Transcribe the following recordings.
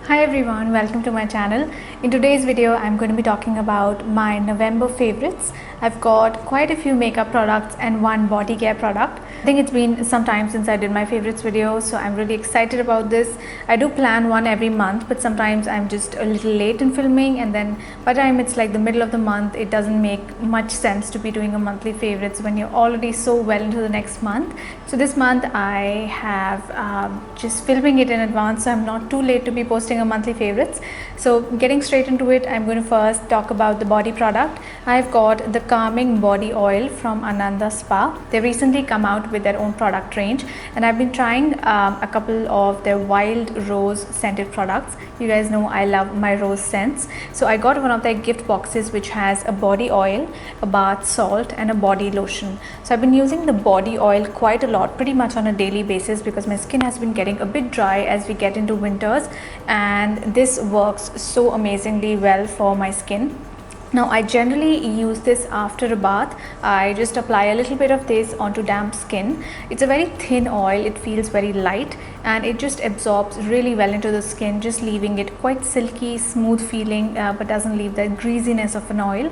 Hi everyone, welcome to my channel. In today's video, I'm going to be talking about my November favorites. I've got quite a few makeup products and one body care product. I think it's been some time since I did my favorites video, so I'm really excited about this. I do plan one every month, but sometimes I'm just a little late in filming, and then by the time it's like the middle of the month, it doesn't make much sense to be doing a monthly favorites when you're already so well into the next month. So this month I have just filming it in advance, so I'm not too late to be posting a monthly favorites. So getting straight into it, I'm going to first talk about the body product. I've got the calming body oil from Ananda Spa. They recently come out with their own product range, and I've been trying a couple of their wild rose scented products. You guys know I love my rose scents, so I got one of their gift boxes which has a body oil, a bath salt and a body lotion. So I've been using the body oil quite a lot, pretty much on a daily basis, because my skin has been getting a bit dry as we get into winters, and this works so amazingly well for my skin. Now I generally use this after a bath. I just apply a little bit of this onto damp skin. It's a very thin oil, it feels very light, and it just absorbs really well into the skin, just leaving it quite silky, smooth feeling, but doesn't leave the greasiness of an oil.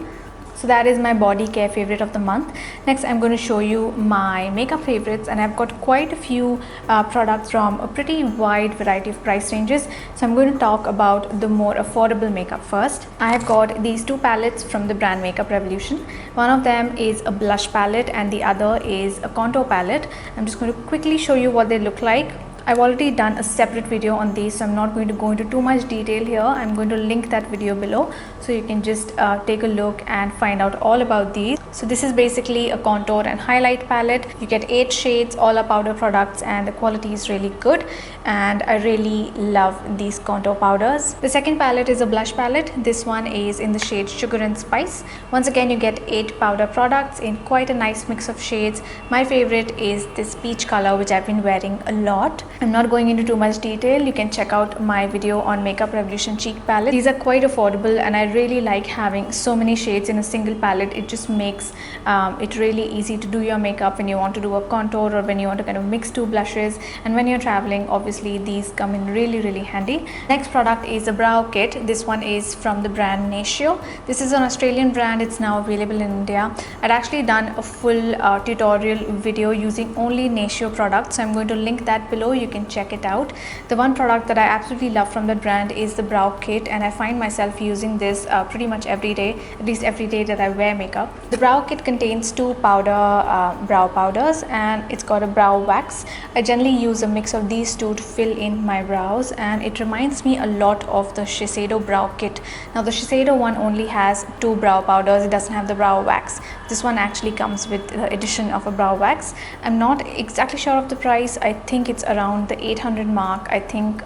So that is my body care favorite of the month. Next, I'm going to show you my makeup favorites, and I've got quite a few products from a pretty wide variety of price ranges. So I'm going to talk about the more affordable makeup first. I have got these two palettes from the brand Makeup Revolution. One of them is a blush palette and the other is a contour palette. I'm just going to quickly show you what they look like. I've already done a separate video on these, so I'm not going to go into too much detail here. I'm going to link that video below so you can just take a look and find out all about these. So this is basically a contour and highlight palette. You get 8 shades, all are powder products, and the quality is really good, and I really love these contour powders. The second palette is a blush palette. This one is in the shade Sugar and Spice. Once again, you get 8 powder products in quite a nice mix of shades. My favorite is this peach color, which I've been wearing a lot. I'm not going into too much detail. You can check out my video on Makeup Revolution Cheek Palette. These are quite affordable, and I really like having so many shades in a single palette. It just makes it really easy to do your makeup when you want to do a contour or when you want to kind of mix 2 blushes, and when you're traveling, obviously these come in really handy. Next product is a brow kit. This one is from the brand NATIO. This is an Australian brand. It's now available in India. I'd actually done a full tutorial video using only NATIO products, so I'm going to link that below. You can check it out. The one product that I absolutely love from that brand is the brow kit, and I find myself using this pretty much every day, at least every day that I wear makeup. The brow kit contains 2 brow powders, and it's got a brow wax. I generally use a mix of these two to fill in my brows, and it reminds me a lot of the Shiseido brow kit. Now the Shiseido one only has 2 brow powders, it doesn't have the brow wax. This one actually comes with the addition of a brow wax. I'm not exactly sure of the price. I think it's around the 800 mark. I think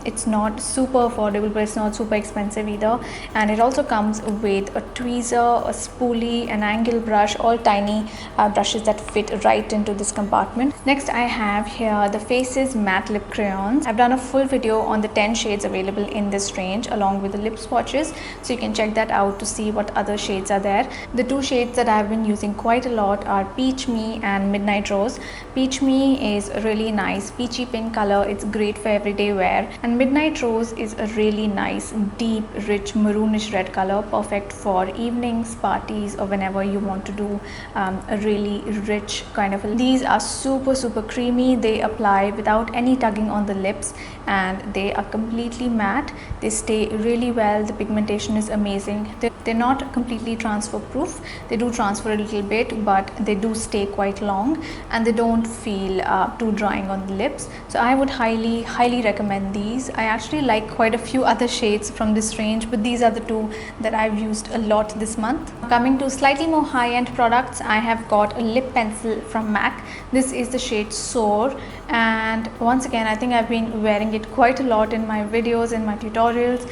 it's not super affordable, but it's not super expensive either. And it also comes with a tweezer, a spoolie, an angle brush, all tiny brushes that fit right into this compartment. Next, I have here the Faces Matte Lip Crayons. I've done a full video on the 10 shades available in this range along with the lip swatches, so you can check that out to see what other shades are there. The 2 shades that I've been using quite a lot are Peach Me and Midnight Rose. Peach Me is a really nice peachy pink color. It's great for everyday wear, and Midnight Rose is a really nice deep rich maroonish red color, perfect for evenings, parties, or whenever you want to do a really rich kind of These are super creamy. They apply without any tugging on the lips, and they are completely matte. They stay really well. The pigmentation is amazing. They're not completely transfer proof. They do transfer a little bit, but they do stay quite long, and they don't feel too drying on the lips. So I would highly recommend these. I actually like quite a few other shades from this range, but these are the 2 that I've used a lot this month. Coming to slightly more high-end products, I have got a lip pencil from MAC. This is the shade Soar, and once again, I think I've been wearing it quite a lot in my videos, in my tutorials.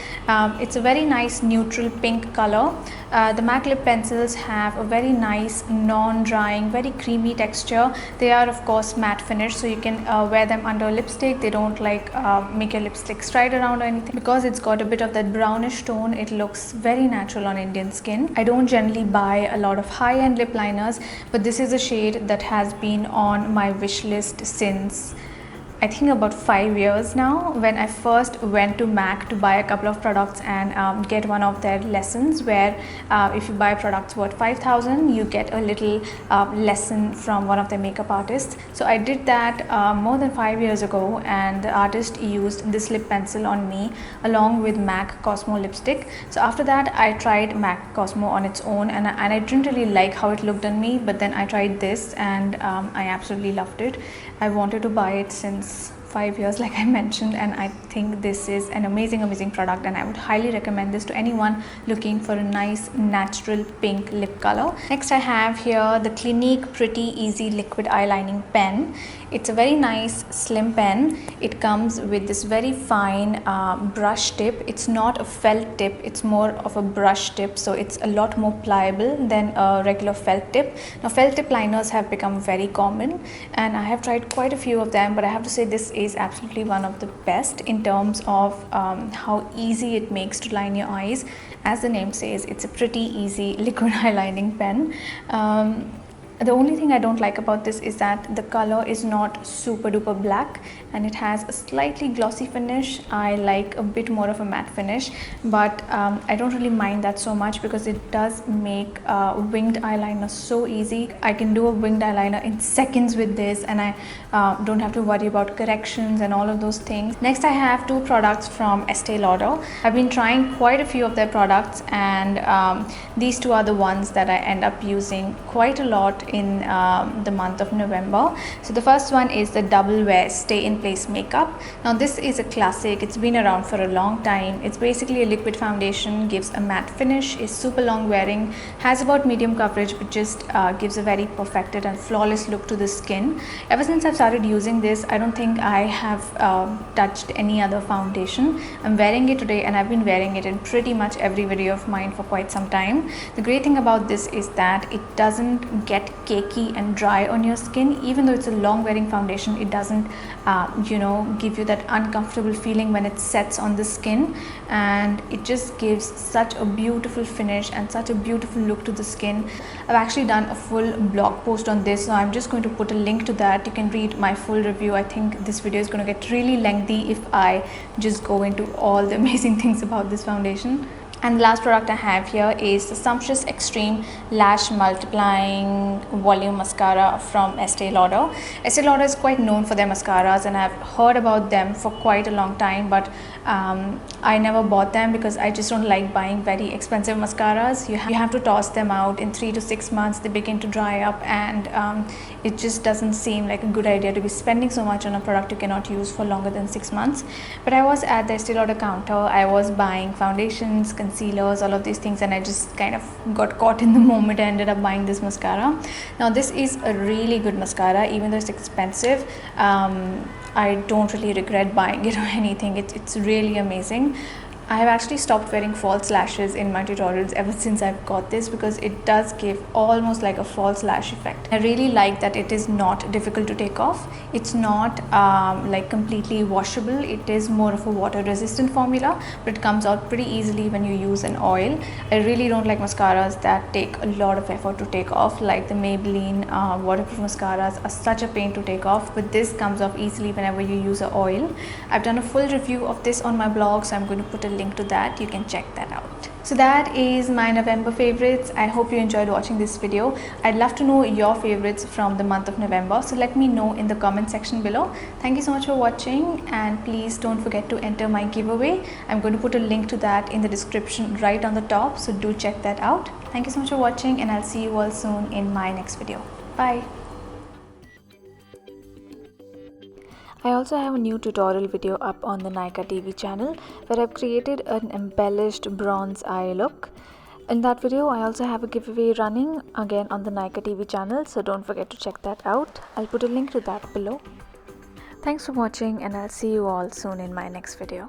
It's a very nice neutral pink color. The MAC lip pencils have a very nice non-drying, very creamy texture. They are of course matte finish, so you can wear them under lipstick. They don't like make your lipstick stride around or anything. Because it's got a bit of that brownish tone, it looks very natural on Indian skin. I don't generally buy a lot of high-end lip liners, but this is a shade that has been on my wish list since I think about 5 years now, when I first went to MAC to buy a couple of products and get one of their lessons where if you buy products worth 5,000, you get a little lesson from one of their makeup artists. So I did that more than 5 years ago, and the artist used this lip pencil on me along with MAC Cosmo lipstick. So after that I tried MAC Cosmo on its own, and I didn't really like how it looked on me, but then I tried this and I absolutely loved it. I wanted to buy it since 5 years, like I mentioned, and I think this is an amazing product, and I would highly recommend this to anyone looking for a nice natural pink lip color. Next I have here the Clinique Pretty Easy Liquid Eyelining Pen. It's a very nice slim pen. It comes with this very fine brush tip. It's not a felt tip, it's more of a brush tip, so it's a lot more pliable than a regular felt tip. Now felt tip liners have become very common, and I have tried quite a few of them, but I have to say this is absolutely one of the best in terms of how easy it makes to line your eyes. As the name says, it's a pretty easy liquid eyelining pen. The only thing I don't like about this is that the color is not super duper black, and it has a slightly glossy finish. I like a bit more of a matte finish, but I don't really mind that so much because it does make winged eyeliner so easy. I can do a winged eyeliner in seconds with this, and I don't have to worry about corrections and all of those things. Next I have two products from Estee Lauder. I've been trying quite a few of their products, and these two are the ones that I end up using quite a lot in the month of November. So the first one is the Double Wear Stay in Place Makeup. Now this is a classic. It's been around for a long time. It's basically a liquid foundation, gives a matte finish, is super long wearing, has about medium coverage, but just gives a very perfected and flawless look to the skin. Ever since I've started using this, I don't think I have touched any other foundation. I'm wearing it today, and I've been wearing it in pretty much every video of mine for quite some time. The great thing about this is that it doesn't get cakey and dry on your skin. Even though it's a long wearing foundation, it doesn't give you that uncomfortable feeling when it sets on the skin, and it just gives such a beautiful finish and such a beautiful look to the skin. I've actually done a full blog post on this, so I'm just going to put a link to that. You can read my full review. I think this video is going to get really lengthy if I just go into all the amazing things about this foundation. And the last product I have here is the Sumptuous Extreme Lash Multiplying Volume Mascara from Estee Lauder. Estee Lauder is quite known for their mascaras, and I've heard about them for quite a long time, but I never bought them because I just don't like buying very expensive mascaras. You have to toss them out in 3 to 6 months. They begin to dry up, and it just doesn't seem like a good idea to be spending so much on a product you cannot use for longer than 6 months. But I was at the Estee Lauder counter. I was buying foundations, concealers, all of these things, and I just kind of got caught in the moment. I ended up buying this mascara. Now this is a really good mascara, even though it's expensive. I don't really regret buying it or anything. It's really amazing. I have actually stopped wearing false lashes in my tutorials ever since I've got this, because it does give almost like a false lash effect. I really like that it is not difficult to take off. It's not like completely washable. It is more of a water resistant formula, but it comes out pretty easily when you use an oil. I really don't like mascaras that take a lot of effort to take off, like the Maybelline waterproof mascaras are such a pain to take off, but this comes off easily whenever you use an oil. I've done a full review of this on my blog, so I'm going to put a link to that. You can check that out. So that is my November favorites. I hope you enjoyed watching this video. I'd love to know your favorites from the month of November, so let me know in the comment section below. Thank you so much for watching, and please don't forget to enter my giveaway. I'm going to put a link to that in the description right on the top, so do check that out. Thank you so much for watching, and I'll see you all soon in my next video. Bye. I also have a new tutorial video up on the Nykaa TV channel where I've created an embellished bronze eye look. In that video, I also have a giveaway running again on the Nykaa TV channel, so don't forget to check that out. I'll put a link to that below. Thanks for watching, and I'll see you all soon in my next video.